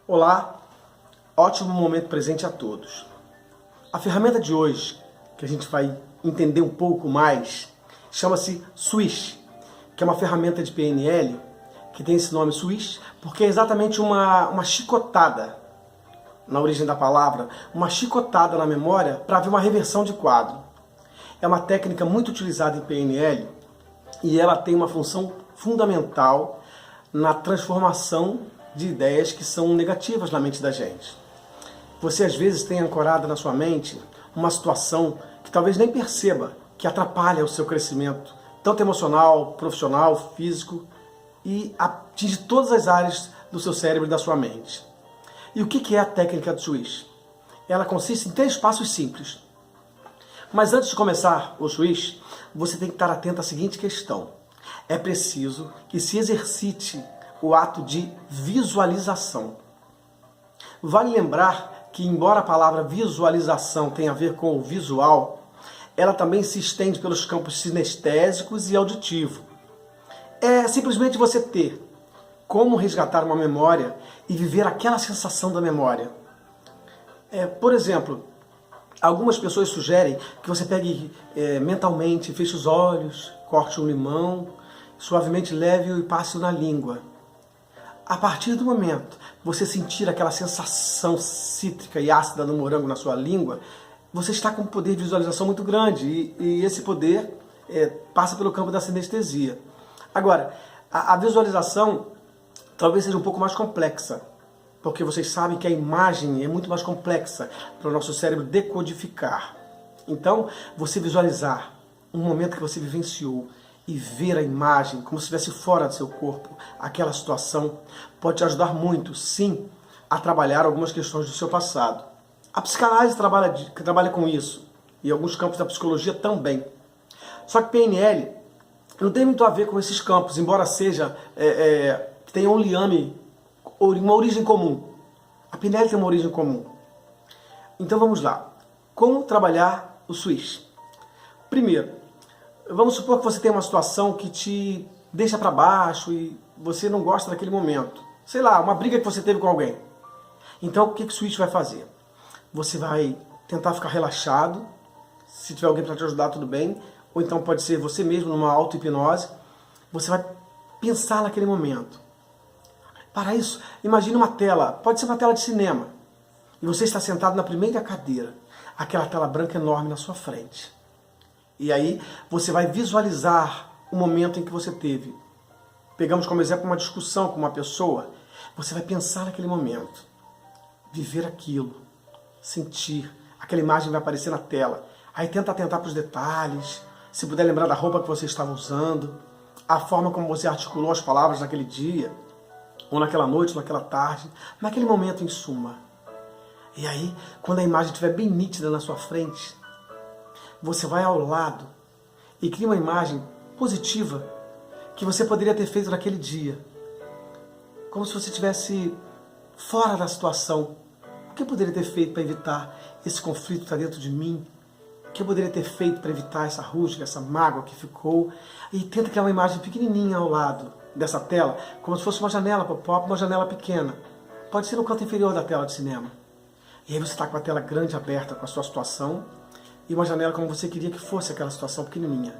Olá, ótimo momento presente a todos. A ferramenta de hoje, que a gente vai entender um pouco mais, chama-se Swish, que é uma ferramenta de PNL que tem esse nome Swish, porque é exatamente uma chicotada, na origem da palavra, uma chicotada na memória para haver uma reversão de quadro. É uma técnica muito utilizada em PNL e ela tem uma função fundamental na transformação de ideias que são negativas na mente da gente. Você às vezes tem ancorado na sua mente uma situação que talvez nem perceba, que atrapalha o seu crescimento, tanto emocional, profissional, físico, e atinge todas as áreas do seu cérebro e da sua mente. E o que é a técnica do Swish? Ela consiste em 3 passos simples. Mas antes de começar o Swish, você tem que estar atento à seguinte questão. É preciso que se exercite o ato de visualização. Vale lembrar que, embora a palavra visualização tenha a ver com o visual, ela também se estende pelos campos sinestésicos e auditivo. É simplesmente você ter como resgatar uma memória e viver aquela sensação da memória. Por exemplo, algumas pessoas sugerem que você pegue mentalmente, feche os olhos, corte um limão, suavemente leve-o e passe-o na língua. A partir do momento que você sentir aquela sensação cítrica e ácida no morango na sua língua, você está com um poder de visualização muito grande e esse poder passa pelo campo da sinestesia. Agora, a visualização talvez seja um pouco mais complexa, porque vocês sabem que a imagem é muito mais complexa para o nosso cérebro decodificar. Então, você visualizar um momento que você vivenciou e ver a imagem como se estivesse fora do seu corpo, aquela situação, pode te ajudar muito, sim, a trabalhar algumas questões do seu passado. A psicanálise trabalha com isso, e alguns campos da psicologia também. Só que PNL não tem muito a ver com esses campos, embora tenha um liame, uma origem comum. A PNL tem uma origem comum. Então vamos lá. Como trabalhar o Swish? Primeiro, vamos supor que você tem uma situação que te deixa para baixo e você não gosta daquele momento. Sei lá, uma briga que você teve com alguém. Então o que o Swish vai fazer? Você vai tentar ficar relaxado. Se tiver alguém para te ajudar, tudo bem. Ou então pode ser você mesmo numa auto-hipnose. Você vai pensar naquele momento. Para isso, imagine uma tela, pode ser uma tela de cinema. E você está sentado na primeira cadeira. Aquela tela branca enorme na sua frente. E aí você vai visualizar o momento em que você teve. Pegamos como exemplo uma discussão com uma pessoa. Você vai pensar naquele momento. Viver aquilo. Sentir. Aquela imagem vai aparecer na tela. Aí tenta atentar para os detalhes. Se puder lembrar da roupa que você estava usando. A forma como você articulou as palavras naquele dia. Ou naquela noite, ou naquela tarde. Naquele momento em suma. E aí, quando a imagem estiver bem nítida na sua frente, você vai ao lado e cria uma imagem positiva que você poderia ter feito naquele dia. Como se você estivesse fora da situação. O que eu poderia ter feito para evitar esse conflito que está dentro de mim? O que eu poderia ter feito para evitar essa rusga, essa mágoa que ficou? E tenta criar uma imagem pequenininha ao lado dessa tela, como se fosse uma janela pop-up, uma janela pequena. Pode ser no canto inferior da tela de cinema. E aí você está com a tela grande aberta com a sua situação e uma janela como você queria que fosse aquela situação pequenininha.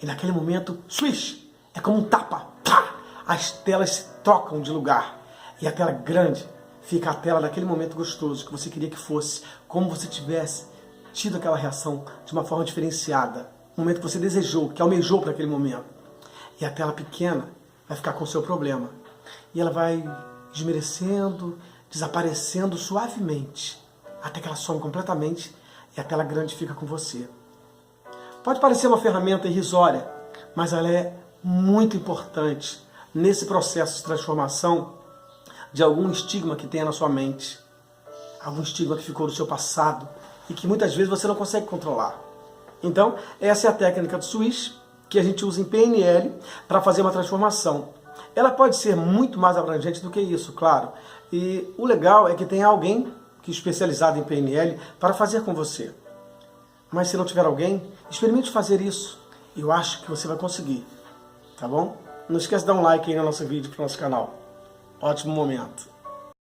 E naquele momento, swish! É como um tapa. Tá! As telas se trocam de lugar. E a tela grande fica a tela daquele momento gostoso que você queria que fosse. Como você tivesse tido aquela reação de uma forma diferenciada. Um momento que você desejou, que almejou para aquele momento. E a tela pequena vai ficar com o seu problema. E ela vai desmerecendo, desaparecendo suavemente. Até que ela some completamente e a tela grande fica com você. Pode parecer uma ferramenta irrisória, mas ela é muito importante nesse processo de transformação de algum estigma que tenha na sua mente. Algum estigma que ficou do seu passado e que muitas vezes você não consegue controlar. Então, essa é a técnica do Swish que a gente usa em PNL para fazer uma transformação. Ela pode ser muito mais abrangente do que isso, claro. E o legal é que tem alguém que é especializado em PNL para fazer com você. Mas se não tiver alguém, experimente fazer isso. Eu acho que você vai conseguir. Tá bom? Não esquece de dar um like aí no nosso vídeo para o nosso canal. Ótimo momento!